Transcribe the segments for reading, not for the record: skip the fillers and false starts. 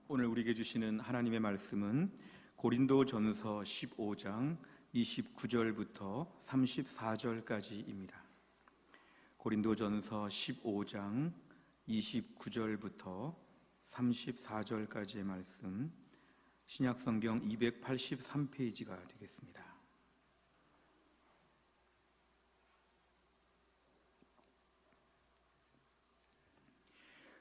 오늘 우리에게 주시는 하나님의 말씀은 고린도전서 15장 29절부터 34절까지입니다. 고린도전서 15장 29절부터 34절까지의 말씀, 신약성경 283페이지가 되겠습니다.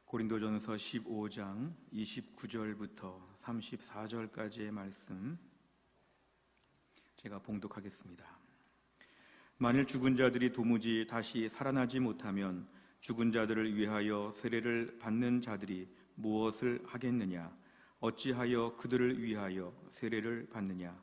고린도전서 15장 29절부터 34절까지의 말씀 제가 봉독하겠습니다. 만일 죽은 자들이 도무지 다시 살아나지 못하면 죽은 자들을 위하여 세례를 받는 자들이 무엇을 하겠느냐? 어찌하여 그들을 위하여 세례를 받느냐?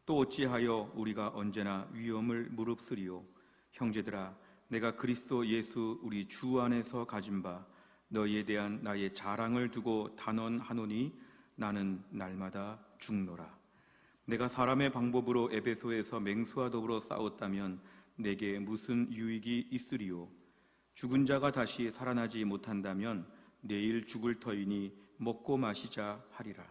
또 어찌하여 우리가 언제나 위험을 무릅쓰리요? 형제들아, 내가 그리스도 예수 우리 주 안에서 가진 바 너희에 대한 나의 자랑을 두고 단언하노니 나는 날마다 죽노라. 내가 사람의 방법으로 에베소에서 맹수와 더불어 싸웠다면 내게 무슨 유익이 있으리요? 죽은 자가 다시 살아나지 못한다면 내일 죽을 터이니 먹고 마시자 하리라.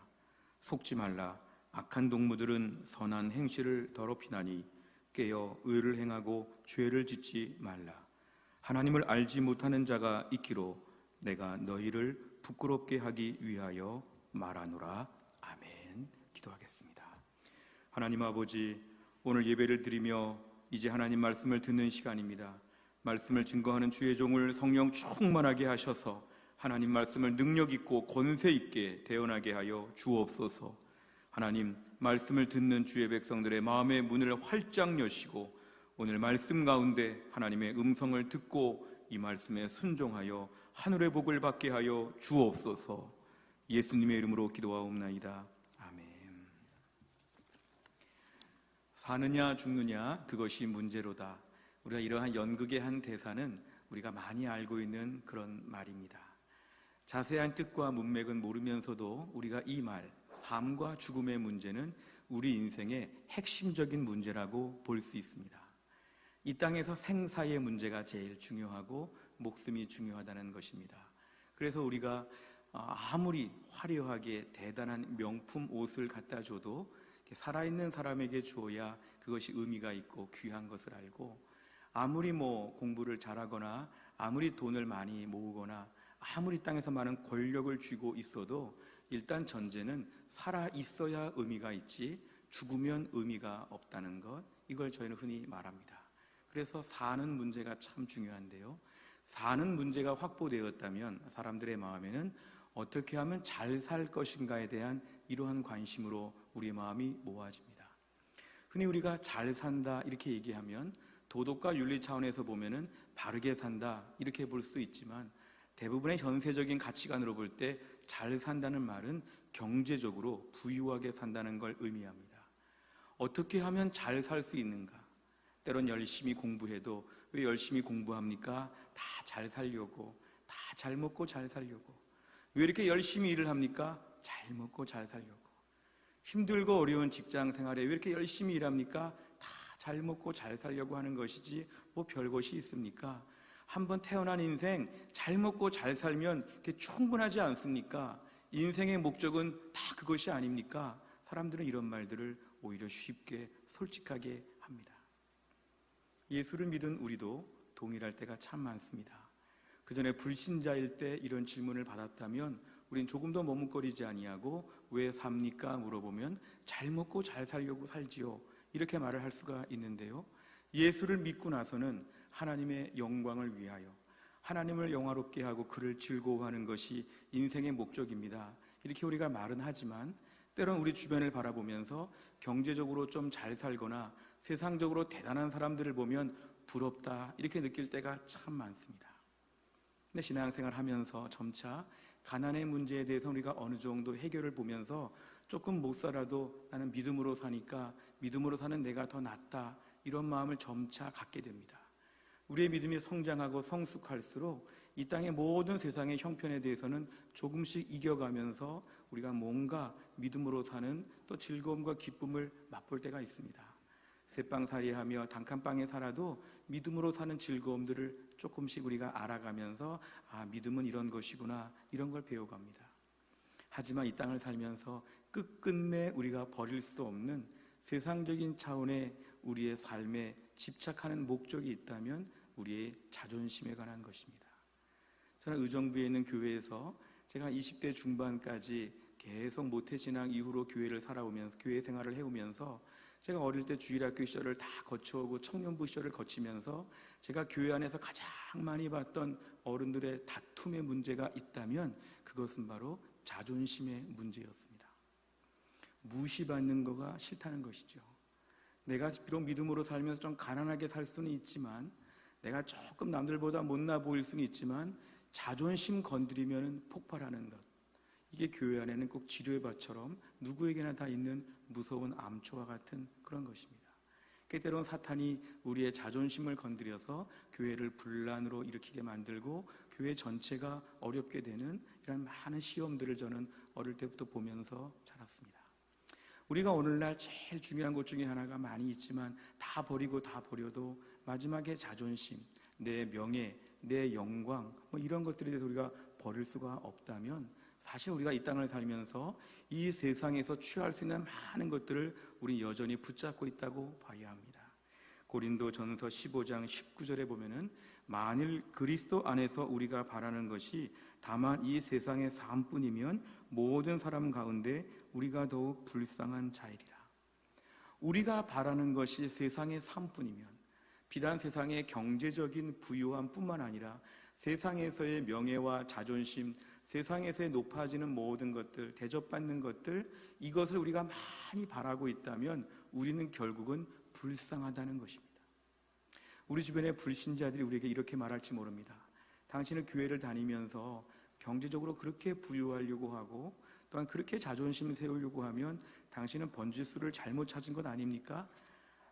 속지 말라. 악한 동무들은 선한 행실을 더럽히나니 깨어 의를 행하고 죄를 짓지 말라. 하나님을 알지 못하는 자가 있기로 내가 너희를 부끄럽게 하기 위하여 말하노라. 아멘. 기도하겠습니다. 하나님 아버지, 오늘 예배를 드리며 이제 하나님 말씀을 듣는 시간입니다. 말씀을 증거하는 주의 종을 성령 충만하게 하셔서 하나님 말씀을 능력 있고 권세 있게 대언하게 하여 주옵소서. 하나님, 말씀을 듣는 주의 백성들의 마음의 문을 활짝 여시고 오늘 말씀 가운데 하나님의 음성을 듣고 이 말씀에 순종하여 하늘의 복을 받게 하여 주옵소서. 예수님의 이름으로 기도하옵나이다. 아멘. 사느냐 죽느냐 그것이 문제로다. 우리가 이러한 연극의 한 대사는 우리가 많이 알고 있는 그런 말입니다. 자세한 뜻과 문맥은 모르면서도 우리가 이 말, 삶과 죽음의 문제는 우리 인생의 핵심적인 문제라고 볼 수 있습니다. 이 땅에서 생사의 문제가 제일 중요하고 목숨이 중요하다는 것입니다. 그래서 우리가 아무리 화려하게 대단한 명품 옷을 갖다 줘도 살아있는 사람에게 주어야 그것이 의미가 있고 귀한 것을 알고, 아무리 공부를 잘하거나 아무리 돈을 많이 모으거나 아무리 땅에서 많은 권력을 쥐고 있어도 일단 전제는 살아 있어야 의미가 있지 죽으면 의미가 없다는 것, 이걸 저희는 흔히 말합니다. 그래서 사는 문제가 참 중요한데요, 사는 문제가 확보되었다면 사람들의 마음에는 어떻게 하면 잘 살 것인가에 대한 이러한 관심으로 우리의 마음이 모아집니다. 흔히 우리가 잘 산다 이렇게 얘기하면 도덕과 윤리 차원에서 보면은 바르게 산다 이렇게 볼 수 있지만, 대부분의 현세적인 가치관으로 볼 때 잘 산다는 말은 경제적으로 부유하게 산다는 걸 의미합니다. 어떻게 하면 잘 살 수 있는가? 때론 열심히 공부해도 왜 열심히 공부합니까? 다 잘 살려고, 다 잘 먹고 잘 살려고. 왜 이렇게 열심히 일을 합니까? 잘 먹고 잘 살려고. 힘들고 어려운 직장 생활에 왜 이렇게 열심히 일합니까? 다 잘 먹고 잘 살려고 하는 것이지 별것이 있습니까? 한번 태어난 인생 잘 먹고 잘 살면 그게 충분하지 않습니까? 인생의 목적은 다 그것이 아닙니까? 사람들은 이런 말들을 오히려 쉽게 솔직하게 합니다. 예수를 믿은 우리도 동일할 때가 참 많습니다. 그 전에 불신자일 때 이런 질문을 받았다면 우린 조금 더 머뭇거리지 아니하고 왜 삽니까? 물어보면 잘 먹고 잘 살려고 살지요, 이렇게 말을 할 수가 있는데요, 예수를 믿고 나서는 하나님의 영광을 위하여 하나님을 영화롭게 하고 그를 즐거워하는 것이 인생의 목적입니다. 이렇게 우리가 말은 하지만 때론 우리 주변을 바라보면서 경제적으로 좀 잘 살거나 세상적으로 대단한 사람들을 보면 부럽다 이렇게 느낄 때가 참 많습니다. 근데 신앙생활 하면서 점차 가난의 문제에 대해서 우리가 어느 정도 해결을 보면서 조금 못 살아도 나는 믿음으로 사니까 믿음으로 사는 내가 더 낫다, 이런 마음을 점차 갖게 됩니다. 우리의 믿음이 성장하고 성숙할수록 이 땅의 모든 세상의 형편에 대해서는 조금씩 이겨가면서 우리가 뭔가 믿음으로 사는 또 즐거움과 기쁨을 맛볼 때가 있습니다. 새빵살이하며 단칸방에 살아도 믿음으로 사는 즐거움들을 조금씩 우리가 알아가면서 믿음은 이런 것이구나, 이런 걸 배워갑니다. 하지만 이 땅을 살면서 끝끝내 우리가 버릴 수 없는 세상적인 차원의 우리의 삶에 집착하는 목적이 있다면 우리의 자존심에 관한 것입니다. 저는 의정부에 있는 교회에서 제가 20대 중반까지 계속 모태신앙 이후로 교회를 살아오면서 교회 생활을 해오면서 제가 어릴 때 주일학교 시절을 다 거쳐오고 청년부 시절을 거치면서 제가 교회 안에서 가장 많이 봤던 어른들의 다툼의 문제가 있다면 그것은 바로 자존심의 문제였습니다. 무시받는 거가 싫다는 것이죠. 내가 비록 믿음으로 살면서 좀 가난하게 살 수는 있지만, 내가 조금 남들보다 못나 보일 수는 있지만 자존심 건드리면 폭발하는 것, 이게 교회 안에는 꼭 치료의 밭처럼 누구에게나 다 있는 무서운 암초와 같은 그런 것입니다. 때로는 사탄이 우리의 자존심을 건드려서 교회를 분란으로 일으키게 만들고 교회 전체가 어렵게 되는 이런 많은 시험들을 저는 어릴 때부터 보면서 자랐습니다. 우리가 오늘날 제일 중요한 것 중에 하나가 많이 있지만 다 버리고 다 버려도 마지막에 자존심, 내 명예, 내 영광 이런 것들에 대해서 우리가 버릴 수가 없다면 사실 우리가 이 땅을 살면서 이 세상에서 취할 수 있는 많은 것들을 우리 여전히 붙잡고 있다고 봐야 합니다. 고린도전서 15장 19절에 보면은 만일 그리스도 안에서 우리가 바라는 것이 다만 이 세상의 삶뿐이면 모든 사람 가운데 우리가 더욱 불쌍한 자이리라. 우리가 바라는 것이 세상의 삶뿐이면 비단 세상의 경제적인 부유함 뿐만 아니라 세상에서의 명예와 자존심, 세상에서의 높아지는 모든 것들, 대접받는 것들, 이것을 우리가 많이 바라고 있다면 우리는 결국은 불쌍하다는 것입니다. 우리 주변의 불신자들이 우리에게 이렇게 말할지 모릅니다. 당신은 교회를 다니면서 경제적으로 그렇게 부유하려고 하고 또한 그렇게 자존심을 세우려고 하면 당신은 번지수를 잘못 찾은 것 아닙니까?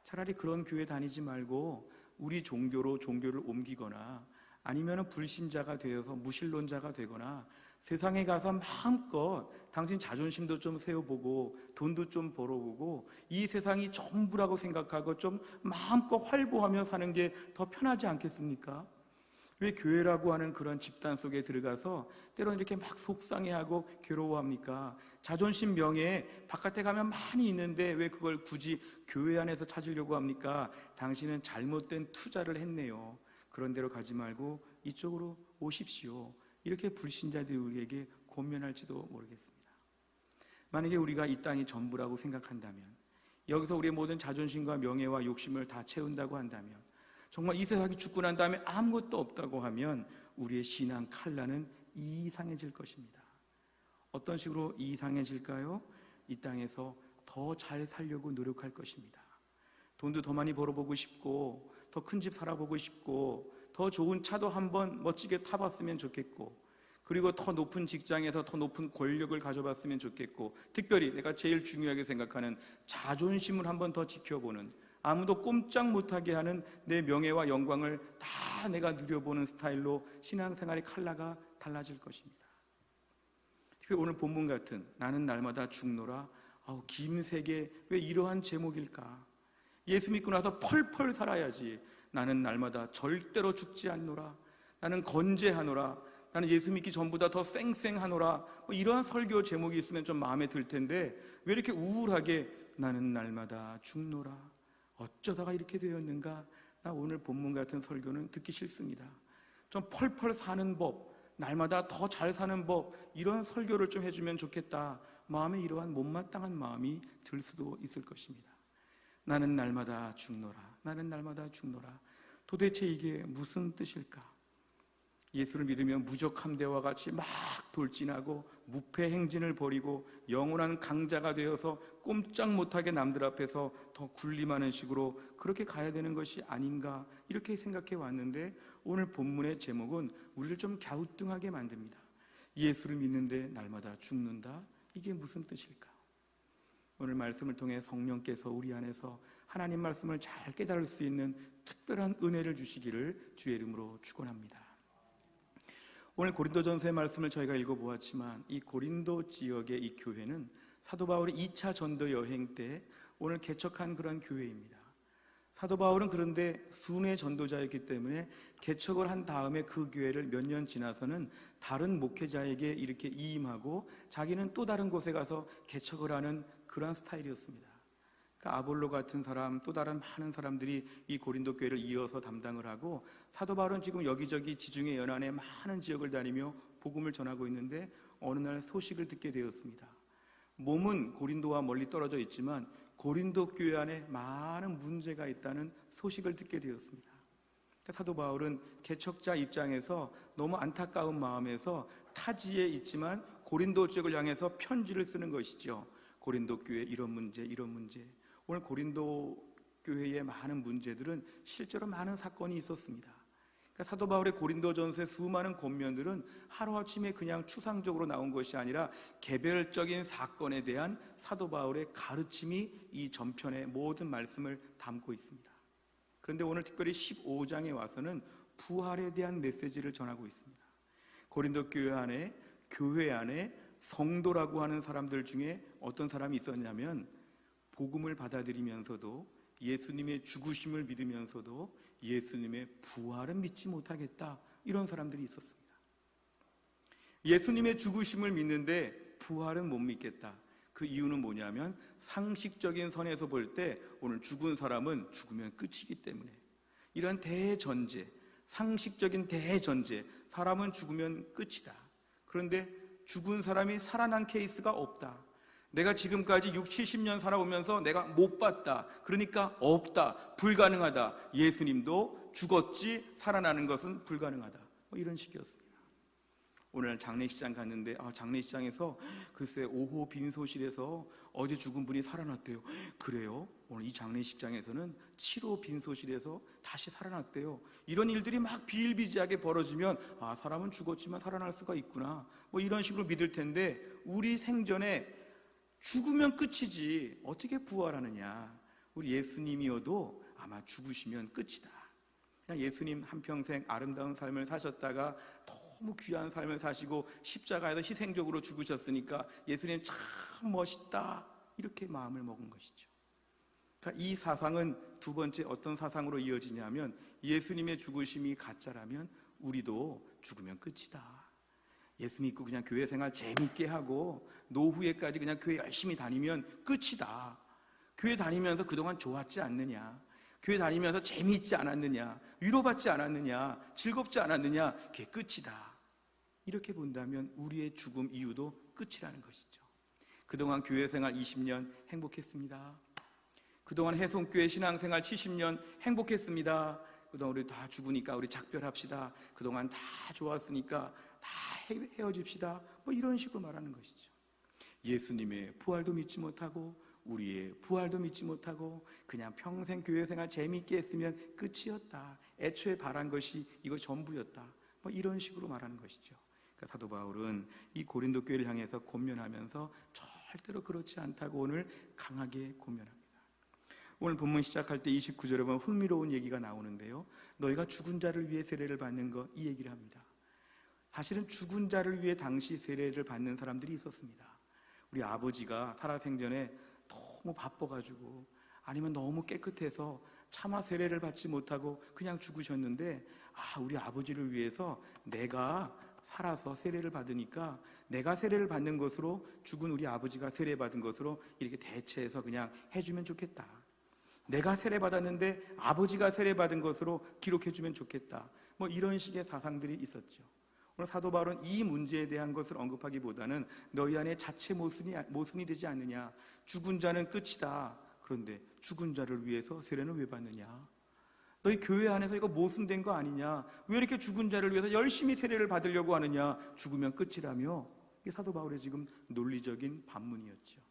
차라리 그런 교회 다니지 말고 우리 종교로 종교를 옮기거나 아니면 불신자가 되어서 무신론자가 되거나 세상에 가서 마음껏 당신 자존심도 좀 세워보고 돈도 좀 벌어보고 이 세상이 전부라고 생각하고 좀 마음껏 활보하며 사는 게 더 편하지 않겠습니까? 왜 교회라고 하는 그런 집단 속에 들어가서 때로는 이렇게 막 속상해하고 괴로워합니까? 자존심, 명예 바깥에 가면 많이 있는데 왜 그걸 굳이 교회 안에서 찾으려고 합니까? 당신은 잘못된 투자를 했네요. 그런 데로 가지 말고 이쪽으로 오십시오. 이렇게 불신자들이 우리에게 권면할지도 모르겠습니다. 만약에 우리가 이 땅이 전부라고 생각한다면, 여기서 우리의 모든 자존심과 명예와 욕심을 다 채운다고 한다면, 정말 이 세상이 죽고 난 다음에 아무것도 없다고 하면 우리의 신앙 칼날은 이상해질 것입니다. 어떤 식으로 이상해질까요? 이 땅에서 더 잘 살려고 노력할 것입니다. 돈도 더 많이 벌어보고 싶고, 더 큰 집 살아보고 싶고, 더 좋은 차도 한번 멋지게 타봤으면 좋겠고, 그리고 더 높은 직장에서 더 높은 권력을 가져봤으면 좋겠고, 특별히 내가 제일 중요하게 생각하는 자존심을 한번 더 지켜보는, 아무도 꼼짝 못하게 하는 내 명예와 영광을 다 내가 누려보는 스타일로 신앙생활의 컬러가 달라질 것입니다. 특히 오늘 본문 같은 나는 날마다 죽노라, 김세계 왜 이러한 제목일까? 예수 믿고 나서 펄펄 살아야지. 나는 날마다 절대로 죽지 않노라, 나는 건재하노라, 나는 예수 믿기 전보다 더 쌩쌩하노라, 이러한 설교 제목이 있으면 좀 마음에 들 텐데 왜 이렇게 우울하게 나는 날마다 죽노라, 어쩌다가 이렇게 되었는가? 나 오늘 본문 같은 설교는 듣기 싫습니다. 좀 펄펄 사는 법, 날마다 더 잘 사는 법, 이런 설교를 좀 해주면 좋겠다. 마음에 이러한 못마땅한 마음이 들 수도 있을 것입니다. 나는 날마다 죽노라, 나는 날마다 죽노라. 도대체 이게 무슨 뜻일까? 예수를 믿으면 무적함대와 같이 막 돌진하고 무패 행진을 벌이고 영원한 강자가 되어서 꼼짝 못하게 남들 앞에서 더 군림하는 식으로 그렇게 가야 되는 것이 아닌가, 이렇게 생각해 왔는데 오늘 본문의 제목은 우리를 좀 갸우뚱하게 만듭니다. 예수를 믿는데 날마다 죽는다, 이게 무슨 뜻일까? 오늘 말씀을 통해 성령께서 우리 안에서 하나님 말씀을 잘 깨달을 수 있는 특별한 은혜를 주시기를 주의 이름으로 축원합니다. 오늘 고린도전서의 말씀을 저희가 읽어보았지만 이 고린도 지역의 이 교회는 사도 바울이 2차 전도 여행 때 오늘 개척한 그런 교회입니다. 사도 바울은 그런데 순회 전도자였기 때문에 개척을 한 다음에 그 교회를 몇 년 지나서는 다른 목회자에게 이렇게 이임하고 자기는 또 다른 곳에 가서 개척을 하는 그러한 스타일이었습니다. 그러니까 아볼로 같은 사람, 또 다른 많은 사람들이 이 고린도 교회를 이어서 담당을 하고, 사도 바울은 지금 여기저기 지중해 연안의 많은 지역을 다니며 복음을 전하고 있는데 어느 날 소식을 듣게 되었습니다. 몸은 고린도와 멀리 떨어져 있지만 고린도 교회 안에 많은 문제가 있다는 소식을 듣게 되었습니다. 사도 바울은 개척자 입장에서 너무 안타까운 마음에서 타지에 있지만 고린도 지역을 향해서 편지를 쓰는 것이죠. 고린도 교회 이런 문제, 이런 문제. 오늘 고린도 교회의 많은 문제들은 실제로 많은 사건이 있었습니다. 그러니까 사도 바울의 고린도전서의 수많은 권면들은 하루아침에 그냥 추상적으로 나온 것이 아니라 개별적인 사건에 대한 사도 바울의 가르침이 이 전편의 모든 말씀을 담고 있습니다. 그런데 오늘 특별히 15장에 와서는 부활에 대한 메시지를 전하고 있습니다. 고린도 교회 안에 성도라고 하는 사람들 중에 어떤 사람이 있었냐면, 복음을 받아들이면서도 예수님의 죽으심을 믿으면서도 예수님의 부활은 믿지 못하겠다, 이런 사람들이 있었습니다. 예수님의 죽으심을 믿는데 부활은 못 믿겠다. 그 이유는 뭐냐면 상식적인 선에서 볼 때 오늘 죽은 사람은 죽으면 끝이기 때문에, 이런 대전제, 상식적인 대전제, 사람은 죽으면 끝이다. 그런데 죽은 사람이 살아난 케이스가 없다. 내가 지금까지 60, 70년 살아오면서 내가 못 봤다. 그러니까 없다. 불가능하다. 예수님도 죽었지 살아나는 것은 불가능하다. 이런 식이었습니다. 오늘 장례식장 갔는데 장례식장에서 글쎄 5호 빈소실에서 어제 죽은 분이 살아났대요. 그래요? 오늘 이 장례식장에서는 7호 빈소실에서 다시 살아났대요. 이런 일들이 막 비일비재하게 벌어지면 사람은 죽었지만 살아날 수가 있구나, 이런 식으로 믿을 텐데, 우리 생전에 죽으면 끝이지 어떻게 부활하느냐. 우리 예수님이어도 아마 죽으시면 끝이다. 그냥 예수님 한평생 아름다운 삶을 사셨다가 너무 귀한 삶을 사시고 십자가에서 희생적으로 죽으셨으니까 예수님 참 멋있다, 이렇게 마음을 먹은 것이죠. 그러니까 이 사상은 두 번째 어떤 사상으로 이어지냐면, 예수님의 죽으심이 가짜라면 우리도 죽으면 끝이다. 예수 믿고 그냥 교회 생활 재밌게 하고 노후에까지 그냥 교회 열심히 다니면 끝이다. 교회 다니면서 그동안 좋았지 않느냐, 교회 다니면서 재미있지 않았느냐, 위로받지 않았느냐, 즐겁지 않았느냐, 그게 끝이다. 이렇게 본다면 우리의 죽음 이유도 끝이라는 것이죠. 그동안 교회 생활 20년 행복했습니다. 그동안 해송교회 신앙생활 70년 행복했습니다. 그동안 우리 다 죽으니까 우리 작별합시다. 그동안 다 좋았으니까 다 헤어집시다. 이런 식으로 말하는 것이죠. 예수님의 부활도 믿지 못하고 우리의 부활도 믿지 못하고 그냥 평생 교회 생활 재미있게 했으면 끝이었다. 애초에 바란 것이 이거 전부였다. 이런 식으로 말하는 것이죠. 그러니까 사도 바울은 이 고린도 교회를 향해서 권면하면서 절대로 그렇지 않다고 오늘 강하게 권면합니다. 오늘 본문 시작할 때 29절에 보면 흥미로운 얘기가 나오는데요. 너희가 죽은 자를 위해 세례를 받는 것, 이 얘기를 합니다. 사실은 죽은 자를 위해 당시 세례를 받는 사람들이 있었습니다. 우리 아버지가 살아생전에 너무 바빠가지고 아니면 너무 깨끗해서 차마 세례를 받지 못하고 그냥 죽으셨는데, 우리 아버지를 위해서 내가 살아서 세례를 받으니까 내가 세례를 받는 것으로 죽은 우리 아버지가 세례 받은 것으로 이렇게 대체해서 그냥 해주면 좋겠다. 내가 세례 받았는데 아버지가 세례 받은 것으로 기록해주면 좋겠다. 이런 식의 사상들이 있었죠. 오늘 사도 바울은 이 문제에 대한 것을 언급하기보다는 너희 안에 자체 모순이 되지 않느냐. 죽은 자는 끝이다. 그런데 죽은 자를 위해서 세례는 왜 받느냐. 너희 교회 안에서 이거 모순된 거 아니냐. 왜 이렇게 죽은 자를 위해서 열심히 세례를 받으려고 하느냐. 죽으면 끝이라며. 이게 사도 바울의 지금 논리적인 반문이었죠.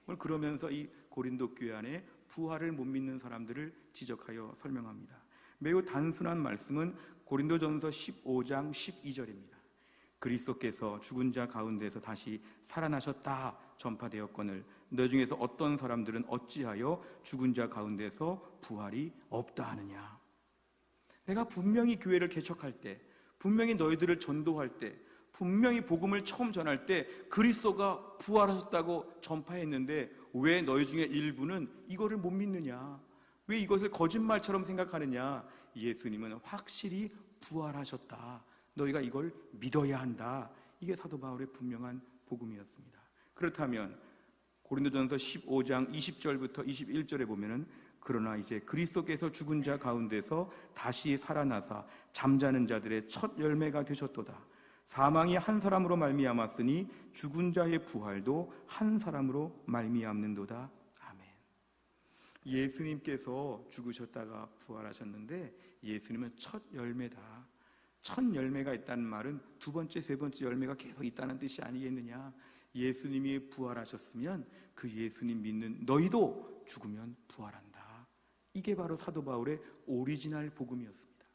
오늘 그러면서 이 고린도 교회 안에 부활을 못 믿는 사람들을 지적하여 설명합니다. 매우 단순한 말씀은 고린도전서 15장 12절입니다. 그리스도께서 죽은 자 가운데서 다시 살아나셨다 전파되었거늘 너 중에서 어떤 사람들은 어찌하여 죽은 자 가운데서 부활이 없다 하느냐. 내가 분명히 교회를 개척할 때, 분명히 너희들을 전도할 때, 분명히 복음을 처음 전할 때 그리스도가 부활하셨다고 전파했는데 왜 너희 중에 일부는 이거를 못 믿느냐? 왜 이것을 거짓말처럼 생각하느냐? 예수님은 확실히 부활하셨다. 너희가 이걸 믿어야 한다. 이게 사도 바울의 분명한 복음이었습니다. 그렇다면 고린도전서 15장 20절부터 21절에 보면은 그러나 이제 그리스도께서 죽은 자 가운데서 다시 살아나사 잠자는 자들의 첫 열매가 되셨도다. 사망이 한 사람으로 말미암았으니 죽은 자의 부활도 한 사람으로 말미암는도다. 아멘. 예수님께서 죽으셨다가 부활하셨는데 예수님은 첫 열매다. 첫 열매가 있다는 말은 두 번째, 세 번째 열매가 계속 있다는 뜻이 아니겠느냐. 예수님이 부활하셨으면 그 예수님 믿는 너희도 죽으면 부활한다. 이게 바로 사도 바울의 오리지널 복음이었습니다.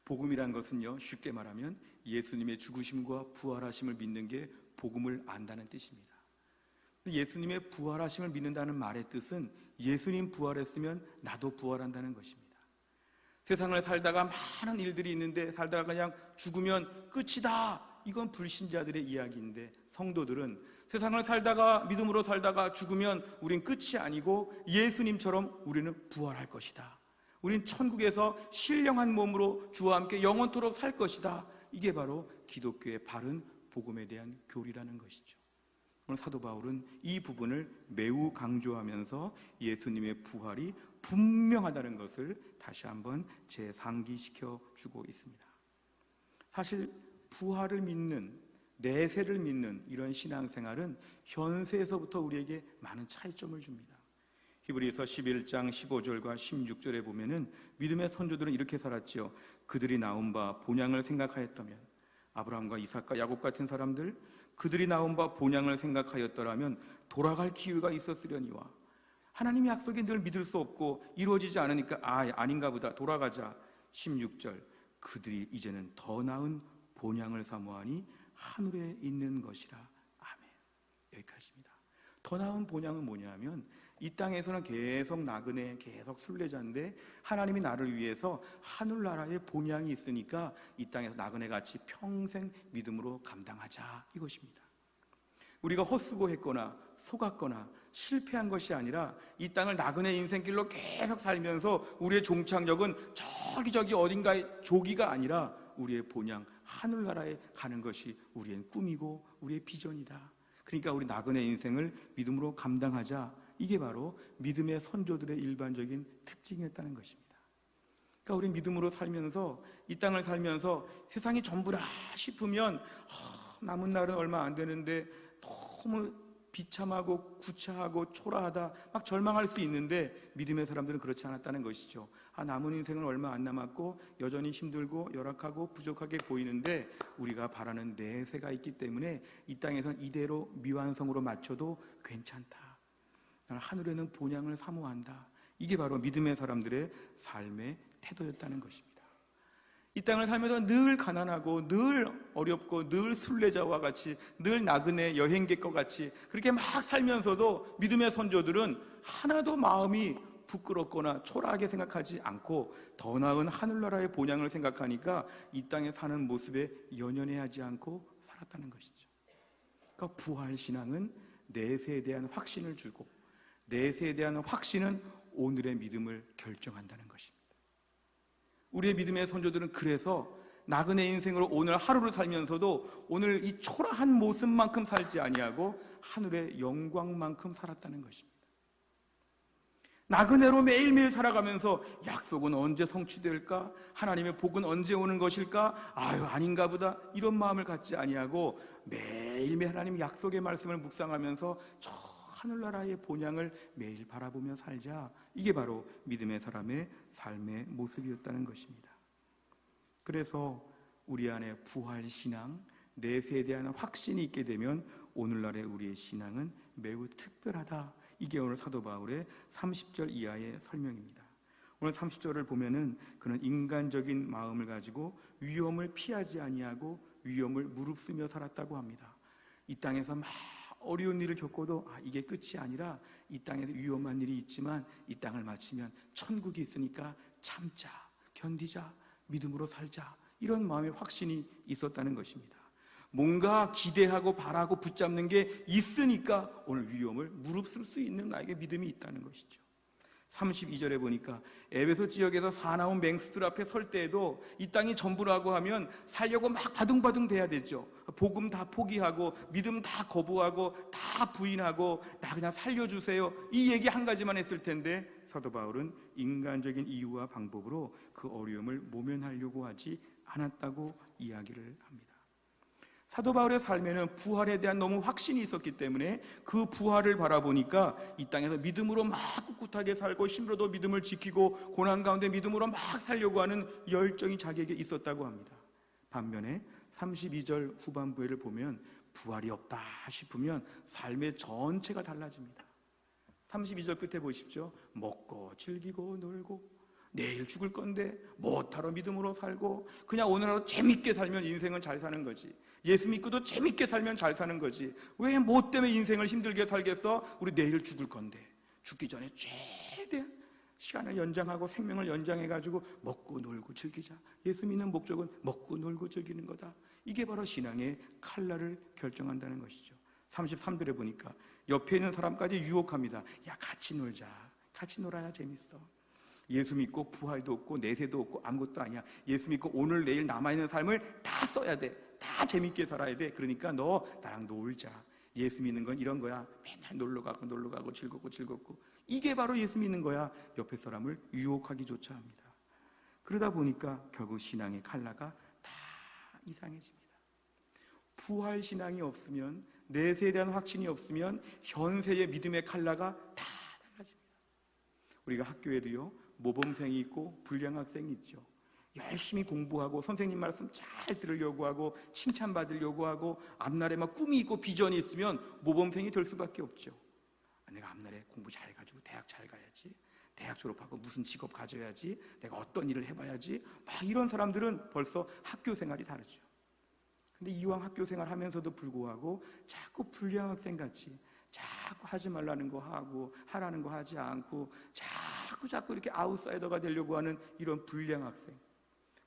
복음이란 것은요, 쉽게 말하면 예수님의 죽으심과 부활하심을 믿는 게 복음을 안다는 뜻입니다. 예수님의 부활하심을 믿는다는 말의 뜻은 예수님 부활했으면 나도 부활한다는 것입니다. 세상을 살다가 많은 일들이 있는데 살다가 그냥 죽으면 끝이다. 이건 불신자들의 이야기인데 성도들은 세상을 살다가 믿음으로 살다가 죽으면 우린 끝이 아니고 예수님처럼 우리는 부활할 것이다. 우린 천국에서 신령한 몸으로 주와 함께 영원토록 살 것이다. 이게 바로 기독교의 바른 복음에 대한 교리라는 것이죠. 오늘 사도 바울은 이 부분을 매우 강조하면서 예수님의 부활이 분명하다는 것을 다시 한번 재상기시켜 주고 있습니다. 사실 부활을 믿는, 내세를 믿는 이런 신앙생활은 현세에서부터 우리에게 많은 차이점을 줍니다. 히브리서 11장 15절과 16절에 보면은 믿음의 선조들은 이렇게 살았지요. 그들이 나온 바 본향을 생각하였다면, 아브라함과 이삭과 야곱 같은 사람들, 그들이 나온 바 본향을 생각하였더라면 돌아갈 기회가 있었으려니와. 하나님의 약속이 늘 믿을 수 없고 이루어지지 않으니까 아닌가 보다, 돌아가자. 16절, 그들이 이제는 더 나은 본향을 사모하니 하늘에 있는 것이라. 아멘. 여기까지입니다. 더 나은 본향은 뭐냐면 이 땅에서는 계속 나그네, 계속 순례자인데 하나님이 나를 위해서 하늘나라의 본향이 있으니까 이 땅에서 나그네같이 평생 믿음으로 감당하자, 이것입니다. 우리가 헛수고했거나 속았거나 실패한 것이 아니라 이 땅을 나그네 인생길로 계속 살면서 우리의 종착역은 저기 어딘가의 조기가 아니라 우리의 본향 하늘나라에 가는 것이 우리의 꿈이고 우리의 비전이다. 그러니까 우리 나그네 인생을 믿음으로 감당하자. 이게 바로 믿음의 선조들의 일반적인 특징이었다는 것입니다. 그러니까 우리 믿음으로 살면서 이 땅을 살면서 세상이 전부라 싶으면 남은 날은 얼마 안 되는데 너무 비참하고 구차하고 초라하다 막 절망할 수 있는데 믿음의 사람들은 그렇지 않았다는 것이죠. 남은 인생은 얼마 안 남았고 여전히 힘들고 열악하고 부족하게 보이는데 우리가 바라는 내세가 있기 때문에 이 땅에선 이대로 미완성으로 맞춰도 괜찮다. 나는 하늘에는 본향을 사모한다. 이게 바로 믿음의 사람들의 삶의 태도였다는 것입니다. 이 땅을 살면서 늘 가난하고 늘 어렵고 늘 순례자와 같이 늘 나그네 여행객과 같이 그렇게 막 살면서도 믿음의 선조들은 하나도 마음이 부끄럽거나 초라하게 생각하지 않고 더 나은 하늘나라의 본향을 생각하니까 이 땅에 사는 모습에 연연해하지 않고 살았다는 것이죠. 그러니까 부활신앙은 내세에 대한 확신을 주고 내세에 대한 확신은 오늘의 믿음을 결정한다는 것입니다. 우리의 믿음의 선조들은 그래서 나그네 인생으로 오늘 하루를 살면서도 오늘 이 초라한 모습만큼 살지 아니하고 하늘의 영광만큼 살았다는 것입니다. 나그네로 매일매일 살아가면서 약속은 언제 성취될까? 하나님의 복은 언제 오는 것일까? 아닌가 보다, 이런 마음을 갖지 아니하고 매일매일 하나님 약속의 말씀을 묵상하면서 저 하늘나라의 본향을 매일 바라보며 살자. 이게 바로 믿음의 사람의 삶의 모습이었다는 것입니다. 그래서 우리 안에 부활신앙, 내세에 대한 확신이 있게 되면 오늘날의 우리의 신앙은 매우 특별하다. 이게 오늘 사도 바울의 30절 이하의 설명입니다. 오늘 30절을 보면은 그는 인간적인 마음을 가지고 위험을 피하지 아니하고 위험을 무릅쓰며 살았다고 합니다. 이 땅에서 막 어려운 일을 겪어도 이게 끝이 아니라 이 땅에서 위험한 일이 있지만 이 땅을 마치면 천국이 있으니까 참자, 견디자, 믿음으로 살자, 이런 마음의 확신이 있었다는 것입니다. 뭔가 기대하고 바라고 붙잡는 게 있으니까 오늘 위험을 무릅쓸 수 있는 나에게 믿음이 있다는 것이죠. 32절에 보니까 에베소 지역에서 사나운 맹수들 앞에 설 때에도 이 땅이 전부라고 하면 살려고 막 바둥바둥 대야 되죠. 복음 다 포기하고 믿음 다 거부하고 다 부인하고 나 그냥 살려주세요, 이 얘기 한 가지만 했을 텐데 사도 바울은 인간적인 이유와 방법으로 그 어려움을 모면하려고 하지 않았다고 이야기를 합니다. 사도 바울의 삶에는 부활에 대한 너무 확신이 있었기 때문에 그 부활을 바라보니까 이 땅에서 믿음으로 막 꿋꿋하게 살고 힘으로도 믿음을 지키고 고난 가운데 믿음으로 막 살려고 하는 열정이 자기에게 있었다고 합니다. 반면에 32절 후반부를 보면 부활이 없다 싶으면 삶의 전체가 달라집니다. 32절 끝에 보십시오. 먹고 즐기고 놀고 내일 죽을 건데 못하러 믿음으로 살고 그냥 오늘 하루 재밌게 살면 인생은 잘 사는 거지. 예수 믿고도 재밌게 살면 잘 사는 거지. 왜 뭐 때문에 인생을 힘들게 살겠어? 우리 내일 죽을 건데 죽기 전에 최대한 시간을 연장하고 생명을 연장해가지고 먹고 놀고 즐기자. 예수 믿는 목적은 먹고 놀고 즐기는 거다. 이게 바로 신앙의 칼날을 결정한다는 것이죠. 33절에 보니까 옆에 있는 사람까지 유혹합니다. 야, 같이 놀자. 같이 놀아야 재밌어. 예수 믿고 부활도 없고 내세도 없고 아무것도 아니야. 예수 믿고 오늘 내일 남아있는 삶을 다 써야 돼. 다 재밌게 살아야 돼. 그러니까 너 나랑 놀자. 예수 믿는 건 이런 거야. 맨날 놀러 가고 즐겁고 이게 바로 예수 믿는 거야. 옆에 사람을 유혹하기조차 합니다. 그러다 보니까 결국 신앙의 칼라가 다 이상해집니다. 부활 신앙이 없으면, 내세에 대한 확신이 없으면 현세의 믿음의 칼라가 다 달라집니다. 우리가 학교에도요, 모범생이 있고 불량 학생이 있죠. 열심히 공부하고 선생님 말씀 잘 들으려고 하고 칭찬받으려고 하고 앞날에 막 꿈이 있고 비전이 있으면 모범생이 될 수밖에 없죠. 내가 앞날에 공부 잘해가지고 대학 잘 가야지, 대학 졸업하고 무슨 직업 가져야지, 내가 어떤 일을 해봐야지, 막 이런 사람들은 벌써 학교 생활이 다르죠. 근데 이왕 학교 생활 하면서도 불구하고 자꾸 불량 학생 같이 자꾸 하지 말라는 거 하고 하라는 거 하지 않고 자꾸 이렇게 아웃사이더가 되려고 하는 이런 불량 학생,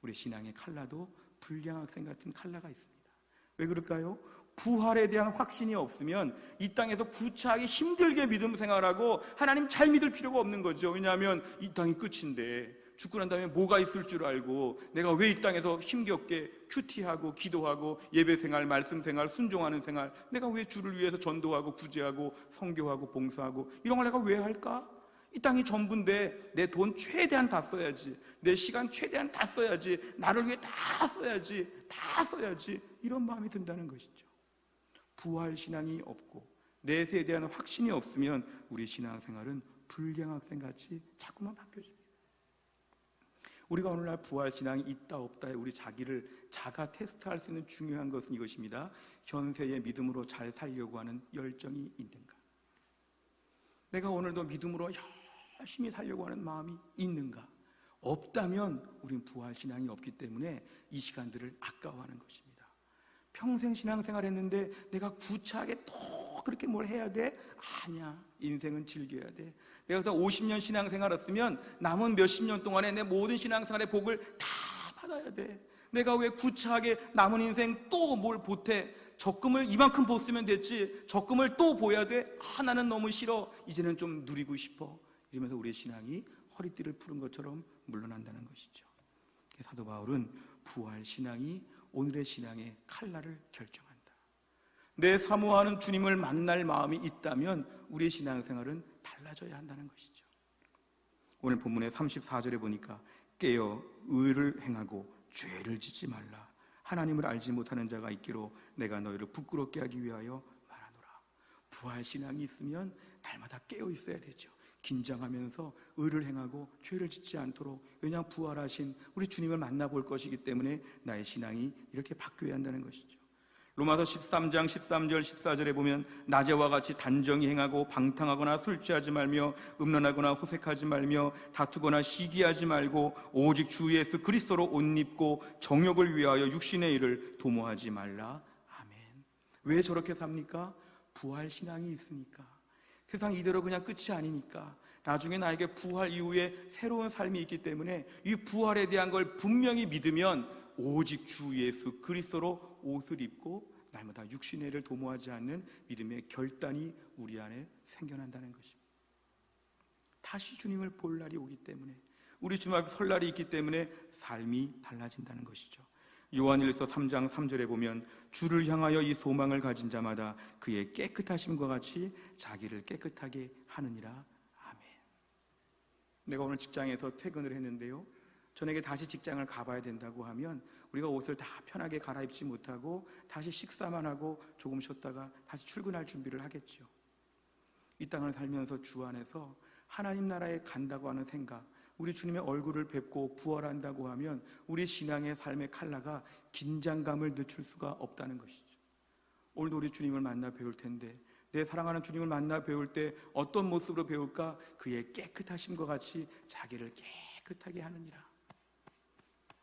우리 신앙의 칼라도 불량 학생 같은 칼라가 있습니다. 왜 그럴까요? 부활에 대한 확신이 없으면 이 땅에서 구차하게 힘들게 믿음 생활하고 하나님 잘 믿을 필요가 없는 거죠. 왜냐하면 이 땅이 끝인데 죽고 난 다음에 뭐가 있을 줄 알고 내가 왜 이 땅에서 힘겹게 큐티하고 기도하고 예배 생활, 말씀 생활, 순종하는 생활, 내가 왜 주를 위해서 전도하고 구제하고 선교하고 봉사하고 이런 걸 내가 왜 할까? 이 땅이 전부인데 내 돈 최대한 다 써야지, 내 시간 최대한 다 써야지, 나를 위해 다 써야지 이런 마음이 든다는 것이죠. 부활 신앙이 없고 내세에 대한 확신이 없으면 우리 신앙생활은 불량학생같이 자꾸만 바뀌어집니다. 우리가 오늘날 부활 신앙이 있다 없다에 우리 자기를 자가 테스트할 수 있는 중요한 것은 이것입니다. 현세의 믿음으로 잘 살려고 하는 열정이 있는가? 내가 오늘도 믿음으로 열심히 살려고 하는 마음이 있는가? 없다면 우린 부활 신앙이 없기 때문에 이 시간들을 아까워하는 것입니다. 평생 신앙생활 했는데 내가 구차하게 또 그렇게 뭘 해야 돼? 아니야. 인생은 즐겨야 돼. 내가 50년 신앙생활 했으면 남은 몇십 년 동안에 내 모든 신앙생활의 복을 다 받아야 돼. 내가 왜 구차하게 남은 인생 또 뭘 보태? 적금을 이만큼 뒀으면 됐지, 적금을 또 보야 돼? 나는 너무 싫어. 이제는 좀 누리고 싶어. 이러면서 우리의 신앙이 허리띠를 푸른 것처럼 물러난다는 것이죠. 사도 바울은 부활 신앙이 오늘의 신앙의 칼날을 결정한다. 내 사모하는 주님을 만날 마음이 있다면 우리의 신앙생활은 달라져야 한다는 것이죠. 오늘 본문의 34절에 보니까 깨어 의를 행하고 죄를 짓지 말라. 하나님을 알지 못하는 자가 있기로 내가 너희를 부끄럽게 하기 위하여 말하노라. 부활 신앙이 있으면 날마다 깨어 있어야 되죠. 긴장하면서 의를 행하고 죄를 짓지 않도록, 왜냐하면 부활하신 우리 주님을 만나볼 것이기 때문에 나의 신앙이 이렇게 바뀌어야 한다는 것이죠. 로마서 13장 13절 14절에 보면 낮에와 같이 단정히 행하고 방탕하거나 술 취하지 말며 음란하거나 호색하지 말며 다투거나 시기하지 말고 오직 주 예수 그리스도로 옷 입고 정욕을 위하여 육신의 일을 도모하지 말라. 아멘. 왜 저렇게 삽니까? 부활 신앙이 있으니까. 세상 이대로 그냥 끝이 아니니까. 나중에 나에게 부활 이후에 새로운 삶이 있기 때문에 이 부활에 대한 걸 분명히 믿으면 오직 주 예수 그리스도로 옷을 입고 날마다 육신의 일을 도모하지 않는 믿음의 결단이 우리 안에 생겨난다는 것입니다. 다 다시 주님을 볼 날이 오기 때문에, 우리 주님 앞에 설 날이 있기 때문에 삶이 달라진다는 것이죠. 요한일서 3장 3절에 보면 주를 향하여 이 소망을 가진 자마다 그의 깨끗하심과 같이 자기를 깨끗하게 하느니라. 아멘. 내가 오늘 직장에서 퇴근을 했는데요, 저녁에 다시 직장을 가봐야 된다고 하면 우리가 옷을 다 편하게 갈아입지 못하고 다시 식사만 하고 조금 쉬었다가 다시 출근할 준비를 하겠죠. 이 땅을 살면서 주 안에서 하나님 나라에 간다고 하는 생각, 우리 주님의 얼굴을 뵙고 부활한다고 하면 우리 신앙의 삶의 컬러가 긴장감을 늦출 수가 없다는 것이죠. 오늘도 우리 주님을 만나 배울 텐데, 내 사랑하는 주님을 만나 배울 때 어떤 모습으로 배울까? 그의 깨끗하심과 같이 자기를 깨끗하게 하느니라.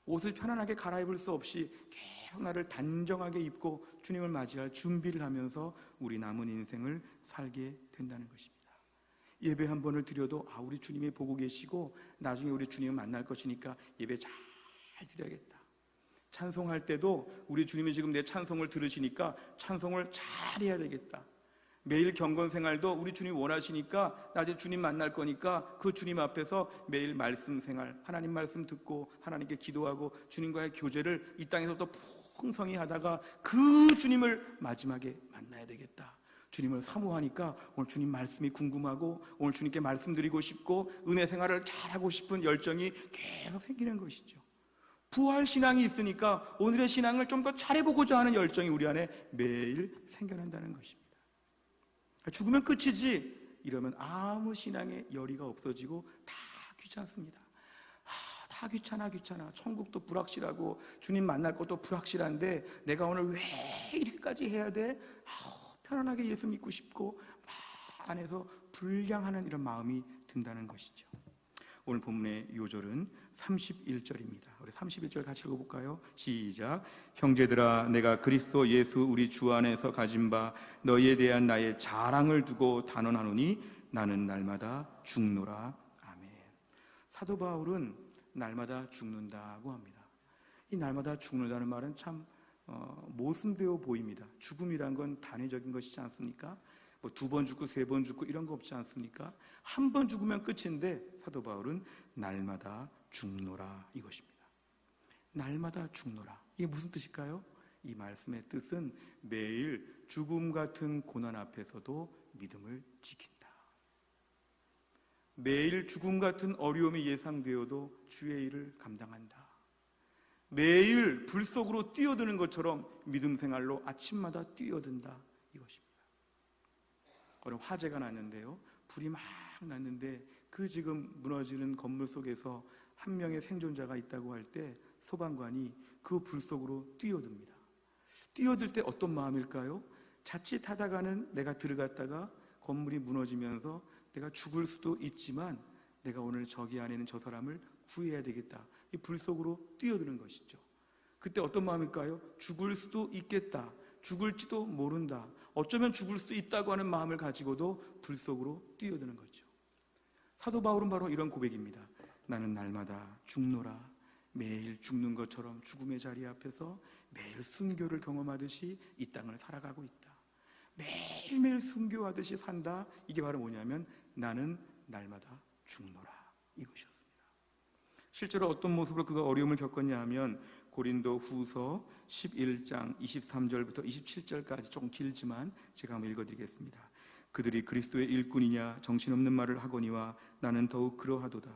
옷을 편안하게 갈아입을 수 없이 계속 나를 단정하게 입고 주님을 맞이할 준비를 하면서 우리 남은 인생을 살게 된다는 것입니다. 예배 한 번을 드려도 우리 주님이 보고 계시고 나중에 우리 주님을 만날 것이니까 예배 잘 드려야겠다. 찬송할 때도 우리 주님이 지금 내 찬송을 들으시니까 찬송을 잘 해야 되겠다. 매일 경건 생활도 우리 주님 원하시니까 나중에 주님 만날 거니까 그 주님 앞에서 매일 말씀 생활, 하나님 말씀 듣고 하나님께 기도하고 주님과의 교제를 이 땅에서부터 풍성히 하다가 그 주님을 마지막에 만나야 되겠다. 주님을 사모하니까 오늘 주님 말씀이 궁금하고 오늘 주님께 말씀드리고 싶고 은혜 생활을 잘하고 싶은 열정이 계속 생기는 것이죠. 부활 신앙이 있으니까 오늘의 신앙을 좀 더 잘해보고자 하는 열정이 우리 안에 매일 생겨난다는 것입니다. 죽으면 끝이지 이러면 아무 신앙의 열의가 없어지고 다 귀찮습니다. 다 귀찮아. 천국도 불확실하고 주님 만날 것도 불확실한데 내가 오늘 왜 이렇게까지 해야 돼? 편안하게 예수 믿고 싶고 막 안에서 불량하는 이런 마음이 든다는 것이죠. 오늘 본문의 요절은 31절입니다. 우리 31절 같이 읽어볼까요? 시작. 형제들아, 내가 그리스도 예수 우리 주 안에서 가진 바 너희에 대한 나의 자랑을 두고 단언하노니 나는 날마다 죽노라. 아멘. 사도 바울은 날마다 죽는다고 합니다. 이 날마다 죽는다는 말은 참 모순되어 보입니다. 죽음이란 건 단회적인 것이지 않습니까? 뭐 2번 죽고 3번 죽고 이런 거 없지 않습니까? 한 번 죽으면 끝인데 사도 바울은 날마다 죽노라 이것입니다. 날마다 죽노라. 이게 무슨 뜻일까요? 이 말씀의 뜻은 매일 죽음 같은 고난 앞에서도 믿음을 지킨다. 매일 죽음 같은 어려움이 예상되어도 주의 일을 감당한다. 매일 불 속으로 뛰어드는 것처럼 믿음 생활로 아침마다 뛰어든다 이것입니다. 오늘 화재가 났는데요, 불이 막 났는데 그 지금 무너지는 건물 속에서 한 명의 생존자가 있다고 할 때 소방관이 그 불 속으로 뛰어듭니다. 뛰어들 때 어떤 마음일까요? 자칫하다가는 내가 들어갔다가 건물이 무너지면서 내가 죽을 수도 있지만 내가 오늘 저기 안에 있는 저 사람을 구해야 되겠다. 이 불 속으로 뛰어드는 것이죠. 그때 어떤 마음일까요? 죽을 수도 있겠다. 죽을지도 모른다. 어쩌면 죽을 수 있다고 하는 마음을 가지고도 불 속으로 뛰어드는 거죠. 사도 바울은 바로 이런 고백입니다. 나는 날마다 죽노라. 매일 죽는 것처럼 죽음의 자리 앞에서 매일 순교를 경험하듯이 이 땅을 살아가고 있다. 매일매일 순교하듯이 산다. 이게 바로 뭐냐면 나는 날마다 죽노라 이것이었습니다. 실제로 어떤 모습으로 그가 어려움을 겪었냐 하면 고린도 후서 11장 23절부터 27절까지 조금 길지만 제가 한번 읽어드리겠습니다. 그들이 그리스도의 일꾼이냐 정신없는 말을 하거니와 나는 더욱 그러하도다.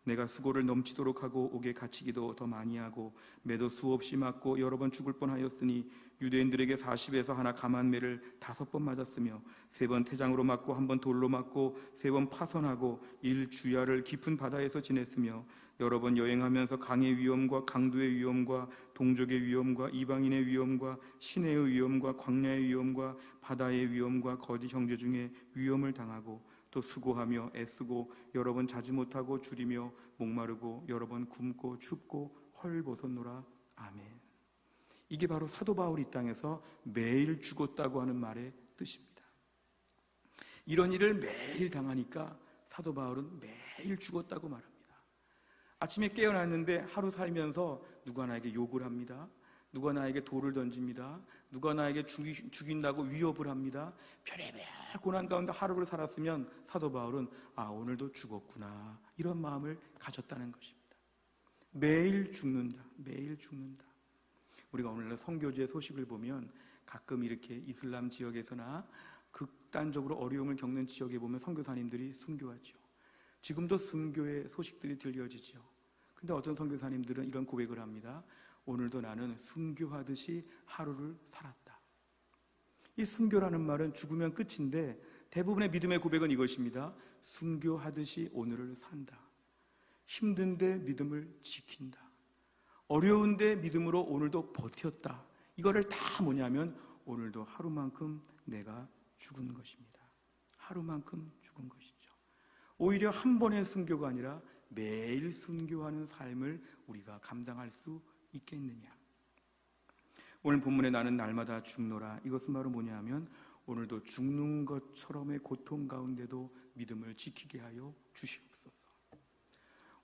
내가 수고를 넘치도록 하고 옥에 갇히기도 더 많이 하고 매도 수없이 맞고 여러 번 죽을 뻔하였으니 유대인들에게 40에서 하나 감한매를 5번 맞았으며 3번 태장으로 맞고 1번 돌로 맞고 3번 파선하고 1주야를 깊은 바다에서 지냈으며 여러 번 여행하면서 강의 위험과 강도의 위험과 동족의 위험과 이방인의 위험과 시내의 위험과 광야의 위험과 바다의 위험과 거짓 형제 중에 위험을 당하고 또 수고하며 애쓰고 여러 번 자지 못하고 줄이며 목마르고 여러 번 굶고 춥고 헐벗었노라. 아멘. 이게 바로 사도 바울이 이 땅에서 매일 죽었다고 하는 말의 뜻입니다. 이런 일을 매일 당하니까 사도 바울은 매일 죽었다고 말합니다. 아침에 깨어났는데 하루 살면서 누가 나에게 욕을 합니다. 누가 나에게 돌을 던집니다. 누가 나에게 죽인다고 위협을 합니다. 별의별 고난 가운데 하루를 살았으면 사도 바울은 오늘도 죽었구나, 이런 마음을 가졌다는 것입니다. 매일 죽는다. 매일 죽는다. 우리가 오늘날 선교지의 소식을 보면 가끔 이렇게 이슬람 지역에서나 극단적으로 어려움을 겪는 지역에 보면 선교사님들이 순교하죠. 지금도 순교의 소식들이 들려지죠. 근데 어떤 선교사님들은 이런 고백을 합니다. 오늘도 나는 순교하듯이 하루를 살았다. 이 순교라는 말은 죽으면 끝인데 대부분의 믿음의 고백은 이것입니다. 순교하듯이 오늘을 산다. 힘든데 믿음을 지킨다. 어려운데 믿음으로 오늘도 버텼다. 이거를 다 뭐냐면 오늘도 하루만큼 내가 죽은 것입니다. 하루만큼 죽은 것이죠. 오히려 한 번의 순교가 아니라 매일 순교하는 삶을 우리가 감당할 수 있겠느냐. 오늘 본문에 나는 날마다 죽노라, 이것은 바로 뭐냐 하면 오늘도 죽는 것처럼의 고통 가운데도 믿음을 지키게 하여 주시옵소서.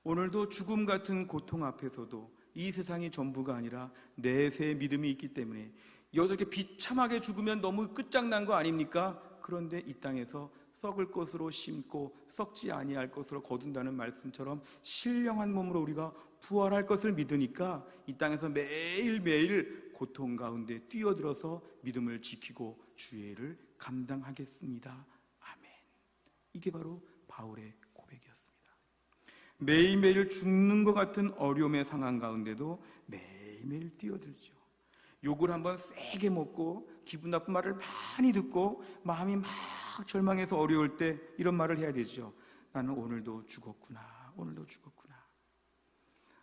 오늘도 죽음 같은 고통 앞에서도 이 세상이 전부가 아니라 내세의 믿음이 있기 때문에 이렇게 비참하게 죽으면 너무 끝장난 거 아닙니까? 그런데 이 땅에서 썩을 것으로 심고 썩지 아니할 것으로 거둔다는 말씀처럼 신령한 몸으로 우리가 부활할 것을 믿으니까 이 땅에서 매일매일 고통 가운데 뛰어들어서 믿음을 지키고 주의 일을 감당하겠습니다. 아멘. 이게 바로 바울의 고백이었습니다. 매일매일 죽는 것 같은 어려움의 상황 가운데도 매일매일 뛰어들죠. 욕을 한번 세게 먹고 기분 나쁜 말을 많이 듣고 마음이 막 절망해서 어려울 때 이런 말을 해야 되죠. 나는 오늘도 죽었구나. 오늘도 죽었구나.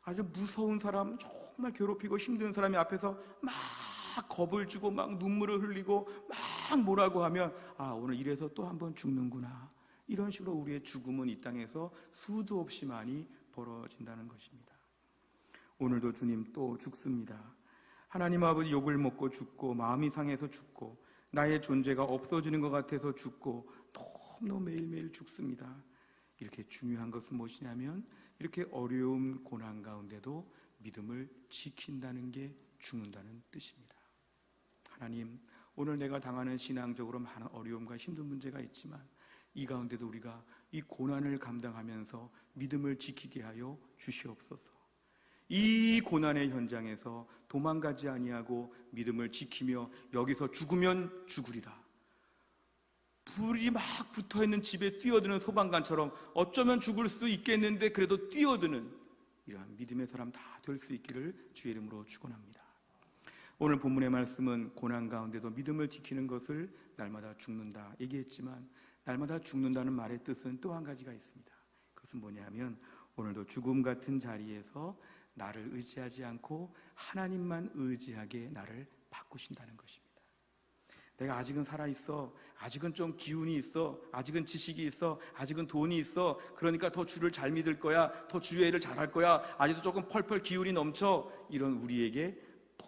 아주 무서운 사람, 정말 괴롭히고 힘든 사람이 앞에서 막 겁을 주고 막 눈물을 흘리고 막 뭐라고 하면 오늘 이래서 또 한 번 죽는구나. 이런 식으로 우리의 죽음은 이 땅에서 수도 없이 많이 벌어진다는 것입니다. 오늘도 주님 또 죽습니다. 하나님 아버지, 욕을 먹고 죽고 마음이 상해서 죽고 나의 존재가 없어지는 것 같아서 죽고 너무 매일매일 죽습니다. 이렇게 중요한 것은 무엇이냐면 이렇게 어려움 고난 가운데도 믿음을 지킨다는 게 죽는다는 뜻입니다. 하나님, 오늘 내가 당하는 신앙적으로 많은 어려움과 힘든 문제가 있지만 이 가운데도 우리가 이 고난을 감당하면서 믿음을 지키게 하여 주시옵소서. 이 고난의 현장에서 도망가지 아니하고 믿음을 지키며 여기서 죽으면 죽으리라. 불이 막 붙어있는 집에 뛰어드는 소방관처럼 어쩌면 죽을 수도 있겠는데 그래도 뛰어드는 이러한 믿음의 사람 다 될 수 있기를 주의 이름으로 축원합니다. 오늘 본문의 말씀은 고난 가운데도 믿음을 지키는 것을 날마다 죽는다 얘기했지만 날마다 죽는다는 말의 뜻은 또 한 가지가 있습니다. 그것은 뭐냐면 오늘도 죽음 같은 자리에서 나를 의지하지 않고 하나님만 의지하게 나를 바꾸신다는 것입니다. 내가 아직은 살아있어, 아직은 좀 기운이 있어, 아직은 지식이 있어, 아직은 돈이 있어, 그러니까 더 주를 잘 믿을 거야, 더 주의 일을 잘할 거야, 아직도 조금 펄펄 기운이 넘쳐, 이런 우리에게 더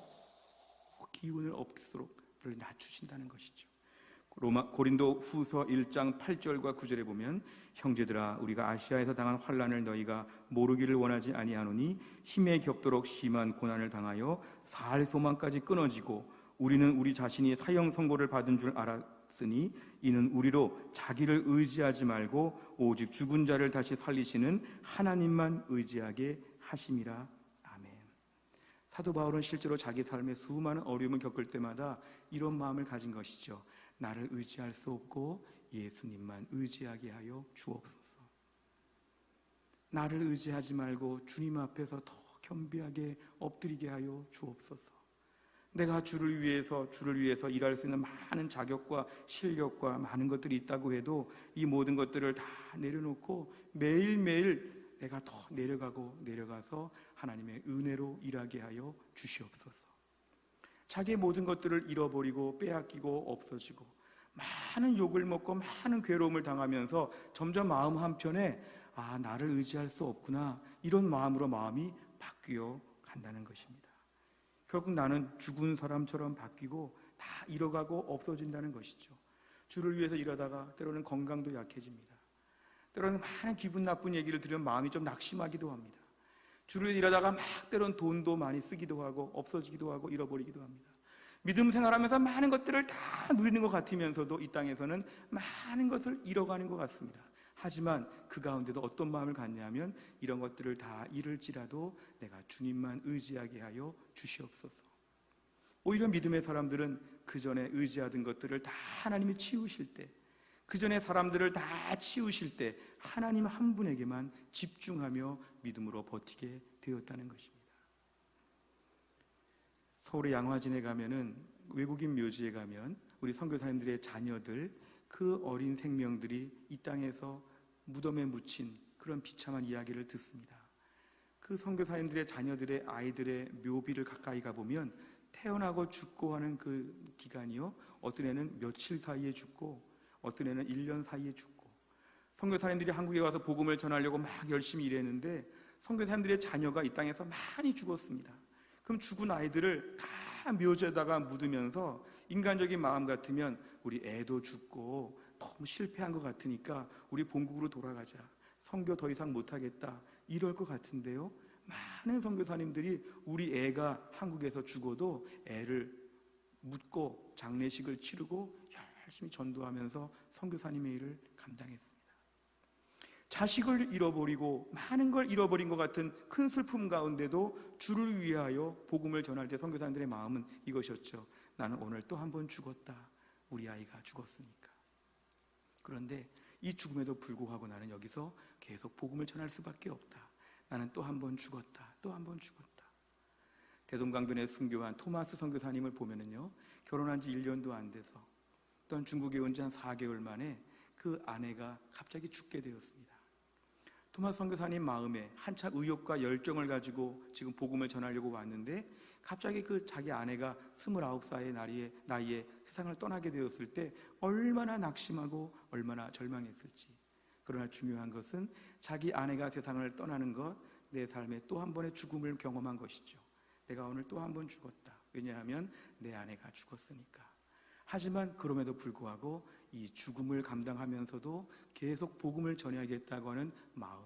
기운을 얻을수록 우리를 낮추신다는 것이죠. 고린도 후서 1장 8절과 9절에 보면 형제들아, 우리가 아시아에서 당한 환난을 너희가 모르기를 원하지 아니하노니 힘에 겹도록 심한 고난을 당하여 살 소망까지 끊어지고 우리는 우리 자신이 사형 선고를 받은 줄 알았으니 이는 우리로 자기를 의지하지 말고 오직 죽은 자를 다시 살리시는 하나님만 의지하게 하심이라. 아멘. 사도 바울은 실제로 자기 삶에 수많은 어려움을 겪을 때마다 이런 마음을 가진 것이죠. 나를 의지할 수 없고 예수님만 의지하게 하여 주옵소서. 나를 의지하지 말고 주님 앞에서 더 겸비하게 엎드리게 하여 주옵소서. 내가 주를 위해서 일할 수 있는 많은 자격과 실력과 많은 것들이 있다고 해도 이 모든 것들을 다 내려놓고 매일매일 내가 더 내려가서 하나님의 은혜로 일하게 하여 주시옵소서. 자기의 모든 것들을 잃어버리고 빼앗기고 없어지고 많은 욕을 먹고 많은 괴로움을 당하면서 점점 마음 한편에 나를 의지할 수 없구나, 이런 마음으로 마음이 바뀌어 간다는 것입니다. 결국 나는 죽은 사람처럼 바뀌고 다 잃어가고 없어진다는 것이죠. 주를 위해서 일하다가 때로는 건강도 약해집니다. 때로는 많은 기분 나쁜 얘기를 들으면 마음이 좀 낙심하기도 합니다. 주를 일하다가 막 때론 돈도 많이 쓰기도 하고 없어지기도 하고 잃어버리기도 합니다. 믿음 생활하면서 많은 것들을 다 누리는 것 같으면서도 이 땅에서는 많은 것을 잃어가는 것 같습니다. 하지만 그 가운데도 어떤 마음을 갖냐면 이런 것들을 다 잃을지라도 내가 주님만 의지하게 하여 주시옵소서. 오히려 믿음의 사람들은 그 전에 의지하던 것들을 다 하나님이 치우실 때, 그 전에 사람들을 다 치우실 때 하나님 한 분에게만 집중하며 믿음으로 버티게 되었다는 것입니다. 서울의 양화진에 가면은, 외국인 묘지에 가면 우리 선교사님들의 자녀들, 그 어린 생명들이 이 땅에서 무덤에 묻힌 그런 비참한 이야기를 듣습니다. 그 선교사님들의 자녀들의 아이들의 묘비를 가까이 가보면 태어나고 죽고 하는 그 기간이요, 어떤 애는 며칠 사이에 죽고 어떤 애는 1년 사이에 죽고, 선교사님들이 한국에 와서 복음을 전하려고 막 열심히 일했는데 선교사님들의 자녀가 이 땅에서 많이 죽었습니다. 그럼 죽은 아이들을 다 묘지에다가 묻으면서 인간적인 마음 같으면 우리 애도 죽고 너무 실패한 것 같으니까 우리 본국으로 돌아가자, 선교 더 이상 못하겠다, 이럴 것 같은데요, 많은 선교사님들이 우리 애가 한국에서 죽어도 애를 묻고 장례식을 치르고 열심히 전도하면서 선교사님의 일을 감당했습니다. 자식을 잃어버리고 많은 걸 잃어버린 것 같은 큰 슬픔 가운데도 주를 위하여 복음을 전할 때 선교사님들의 마음은 이것이었죠. 나는 오늘 또 한 번 죽었다. 우리 아이가 죽었으니까. 그런데 이 죽음에도 불구하고 나는 여기서 계속 복음을 전할 수밖에 없다. 나는 또 한 번 죽었다. 또 한 번 죽었다. 대동강변에 순교한 토마스 선교사님을 보면은요, 결혼한 지 1년도 안 돼서 또한 중국에 온 지 한 4개월 만에 그 아내가 갑자기 죽게 되었습니다. 토마스 선교사님 마음에 한참 의욕과 열정을 가지고 지금 복음을 전하려고 왔는데 갑자기 그 자기 아내가 29살의 나이에 세상을 떠나게 되었을 때 얼마나 낙심하고 얼마나 절망했을지. 그러나 중요한 것은 자기 아내가 세상을 떠나는 것, 내 삶에 또 한 번의 죽음을 경험한 것이죠. 내가 오늘 또 한 번 죽었다. 왜냐하면 내 아내가 죽었으니까. 하지만 그럼에도 불구하고 이 죽음을 감당하면서도 계속 복음을 전해야겠다고 하는 마음,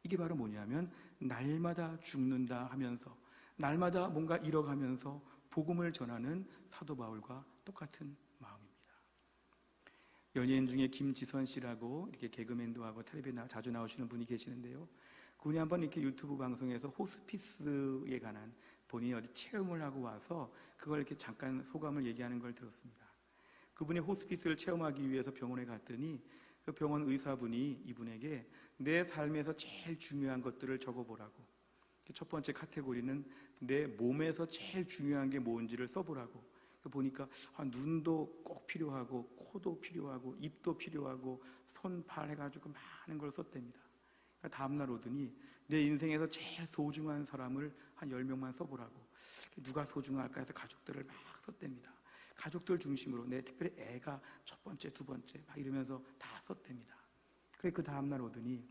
이게 바로 뭐냐면 날마다 죽는다 하면서 날마다 뭔가 잃어가면서 복음을 전하는 사도 바울과 똑같은 마음입니다. 연예인 중에 김지선 씨라고 이렇게 개그맨도 하고 텔레비전에 자주 나오시는 분이 계시는데요, 그분이 한번 이렇게 유튜브 방송에서 호스피스에 관한 본인이 어디 체험을 하고 와서 그걸 이렇게 잠깐 소감을 얘기하는 걸 들었습니다. 그분이 호스피스를 체험하기 위해서 병원에 갔더니 그 병원 의사분이 이분에게 내 삶에서 제일 중요한 것들을 적어보라고, 첫 번째 카테고리는 내 몸에서 제일 중요한 게 뭔지를 써보라고. 보니까 눈도 꼭 필요하고 코도 필요하고 입도 필요하고 손, 팔 해가지고 많은 걸 썼답니다. 그러니까 다음날 오더니 내 인생에서 제일 소중한 사람을 한 10명만 써보라고. 누가 소중할까 해서 가족들을 막 썼답니다. 가족들 중심으로, 내 특별히 애가 첫 번째, 두 번째 막 이러면서 다 썼답니다. 그래 그 다음날 오더니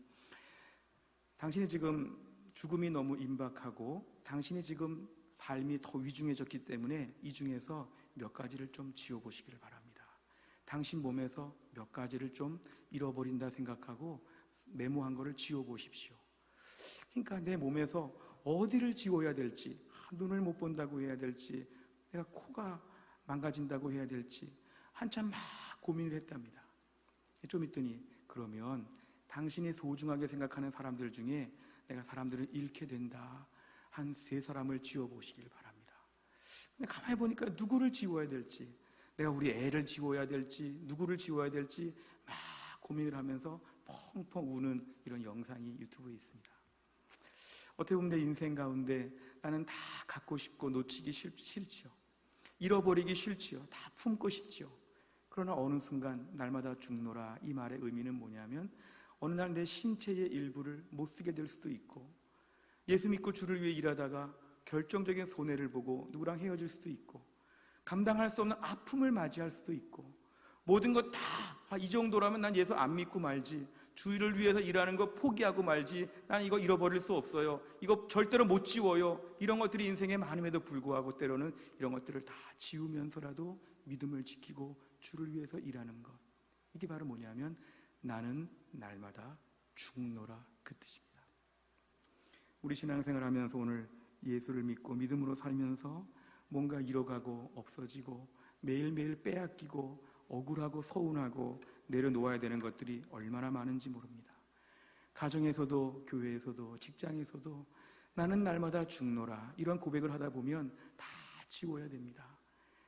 당신이 지금 죽음이 너무 임박하고 당신이 지금 삶이 더 위중해졌기 때문에 이 중에서 몇 가지를 좀 지워보시기를 바랍니다. 당신 몸에서 몇 가지를 좀 잃어버린다 생각하고 메모한 거를 지워보십시오. 그러니까 내 몸에서 어디를 지워야 될지, 눈을 못 본다고 해야 될지, 내가 코가 망가진다고 해야 될지 한참 막 고민을 했답니다. 좀 있더니 그러면 당신이 소중하게 생각하는 사람들 중에 내가 사람들을 잃게 된다, 한 3사람을 지워보시길 바랍니다. 근데 가만히 보니까 누구를 지워야 될지, 내가 우리 애를 지워야 될지 누구를 지워야 될지 막 고민을 하면서 펑펑 우는 이런 영상이 유튜브에 있습니다. 어떻게 보면 내 인생 가운데 나는 다 갖고 싶고 놓치기 싫지요. 잃어버리기 싫지요. 다 품고 싶지요. 그러나 어느 순간 날마다 죽노라, 이 말의 의미는 뭐냐면 어느 날 내 신체의 일부를 못 쓰게 될 수도 있고, 예수 믿고 주를 위해 일하다가 결정적인 손해를 보고 누구랑 헤어질 수도 있고, 감당할 수 없는 아픔을 맞이할 수도 있고, 모든 것 다 이 정도라면 난 예수 안 믿고 말지, 주의를 위해서 일하는 거 포기하고 말지, 난 이거 잃어버릴 수 없어요, 이거 절대로 못 지워요, 이런 것들이 인생에 많음에도 불구하고 때로는 이런 것들을 다 지우면서라도 믿음을 지키고 주를 위해서 일하는 것, 이게 바로 뭐냐면 나는 날마다 죽노라, 그 뜻입니다. 우리 신앙생활 하면서 오늘 예수를 믿고 믿음으로 살면서 뭔가 잃어가고 없어지고 매일매일 빼앗기고 억울하고 서운하고 내려놓아야 되는 것들이 얼마나 많은지 모릅니다. 가정에서도 교회에서도 직장에서도 나는 날마다 죽노라 이런 고백을 하다 보면 다 지워야 됩니다.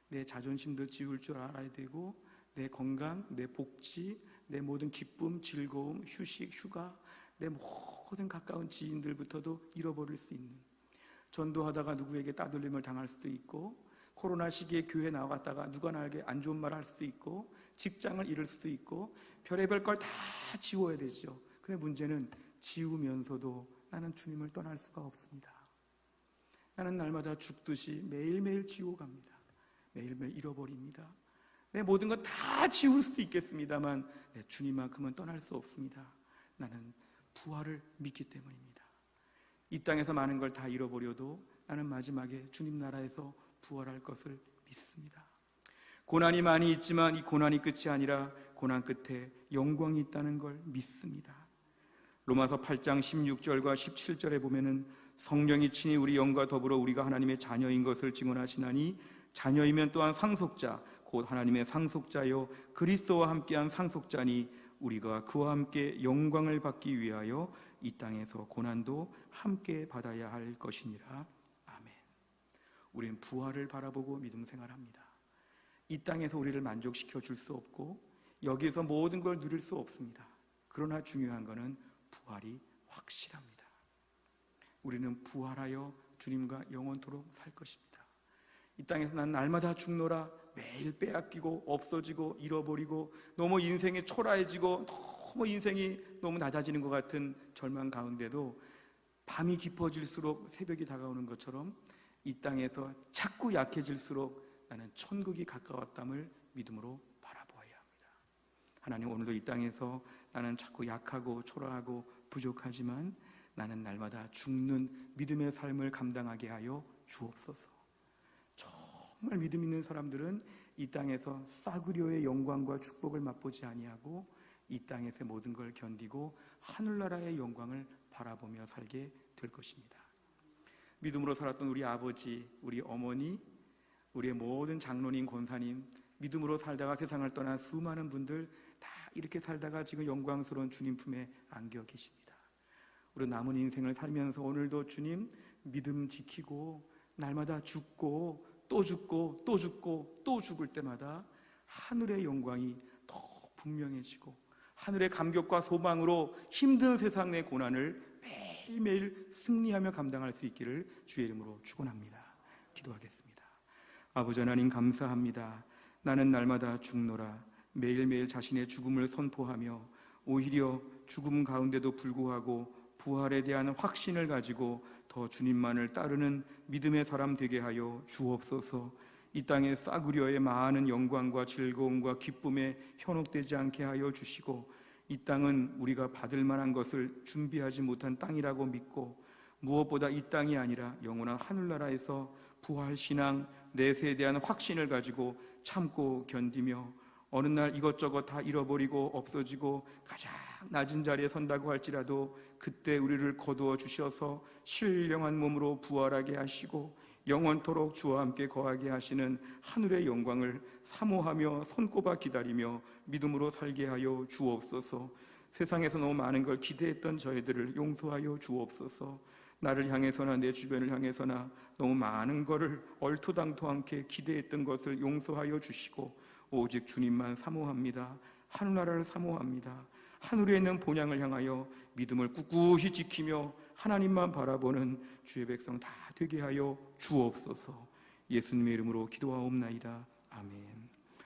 내 자존심도 지울 줄 알아야 되고 내 건강, 내 복지, 내 모든 기쁨, 즐거움, 휴식, 휴가, 내 모든 가까운 지인들부터도 잃어버릴 수 있는, 전도하다가 누구에게 따돌림을 당할 수도 있고, 코로나 시기에 교회 나갔다가 누가 나에게 안 좋은 말 할 수도 있고, 직장을 잃을 수도 있고, 별의별 걸 다 지워야 되죠. 근데 문제는 지우면서도 나는 주님을 떠날 수가 없습니다. 나는 날마다 죽듯이 매일매일 지워갑니다. 매일매일 잃어버립니다. 내 모든 것 다 지울 수도 있겠습니다만 내 주님만큼은 떠날 수 없습니다. 나는 부활을 믿기 때문입니다. 이 땅에서 많은 걸 다 잃어버려도 나는 마지막에 주님 나라에서 부활할 것을 믿습니다. 고난이 많이 있지만 이 고난이 끝이 아니라 고난 끝에 영광이 있다는 걸 믿습니다. 로마서 8장 16절과 17절에 보면은 성령이 친히 우리 영과 더불어 우리가 하나님의 자녀인 것을 증언하시나니 자녀이면 또한 상속자 곧 하나님의 상속자요 그리스도와 함께한 상속자니 우리가 그와 함께 영광을 받기 위하여 이 땅에서 고난도 함께 받아야 할 것이니라. 아멘. 우리는 부활을 바라보고 믿음 생활합니다. 이 땅에서 우리를 만족시켜 줄 수 없고 여기에서 모든 걸 누릴 수 없습니다. 그러나 중요한 것은 부활이 확실합니다. 우리는 부활하여 주님과 영원토록 살 것입니다. 이 땅에서 난 날마다 죽노라 매일 빼앗기고 없어지고 잃어버리고 너무 인생이 초라해지고 너무 인생이 너무 낮아지는 것 같은 절망 가운데도 밤이 깊어질수록 새벽이 다가오는 것처럼 이 땅에서 자꾸 약해질수록 나는 천국이 가까웠담을 믿음으로 바라보아야 합니다. 하나님, 오늘도 이 땅에서 나는 자꾸 약하고 초라하고 부족하지만 나는 날마다 죽는 믿음의 삶을 감당하게 하여 주옵소서. 정말 믿음 있는 사람들은 이 땅에서 싸구려의 영광과 축복을 맛보지 아니하고 이 땅에서의 모든 걸 견디고 하늘나라의 영광을 바라보며 살게 될 것입니다. 믿음으로 살았던 우리 아버지, 우리 어머니, 우리의 모든 장로님, 권사님, 믿음으로 살다가 세상을 떠난 수많은 분들 다 이렇게 살다가 지금 영광스러운 주님 품에 안겨 계십니다. 우리 남은 인생을 살면서 오늘도 주님 믿음 지키고 날마다 죽고 또 죽고 또 죽고 또 죽을 때마다 하늘의 영광이 더 분명해지고 하늘의 감격과 소망으로 힘든 세상의 고난을 매일매일 승리하며 감당할 수 있기를 주의 이름으로 축원합니다. 기도하겠습니다. 아버지 하나님, 감사합니다. 나는 날마다 죽노라 매일매일 자신의 죽음을 선포하며 오히려 죽음 가운데도 불구하고 부활에 대한 확신을 가지고 더 주님만을 따르는 믿음의 사람 되게 하여 주옵소서. 이 땅의 싸구려의 많은 영광과 즐거움과 기쁨에 현혹되지 않게 하여 주시고 이 땅은 우리가 받을 만한 것을 준비하지 못한 땅이라고 믿고 무엇보다 이 땅이 아니라 영원한 하늘나라에서 부활신앙, 내세에 대한 확신을 가지고 참고 견디며 어느 날 이것저것 다 잃어버리고 없어지고 가장 낮은 자리에 선다고 할지라도 그때 우리를 거두어 주셔서 신령한 몸으로 부활하게 하시고 영원토록 주와 함께 거하게 하시는 하늘의 영광을 사모하며 손꼽아 기다리며 믿음으로 살게 하여 주옵소서. 세상에서 너무 많은 걸 기대했던 저희들을 용서하여 주옵소서. 나를 향해서나 내 주변을 향해서나 너무 많은 것을 얼토당토않게 기대했던 것을 용서하여 주시고 오직 주님만 사모합니다. 하늘나라를 사모합니다. 하늘에 있는 본향을 향하여 믿음을 꿋꿋이 지키며 하나님만 바라보는 주의 백성 다 되게 하여 주옵소서. 예수님의 이름으로 기도하옵나이다. 아멘.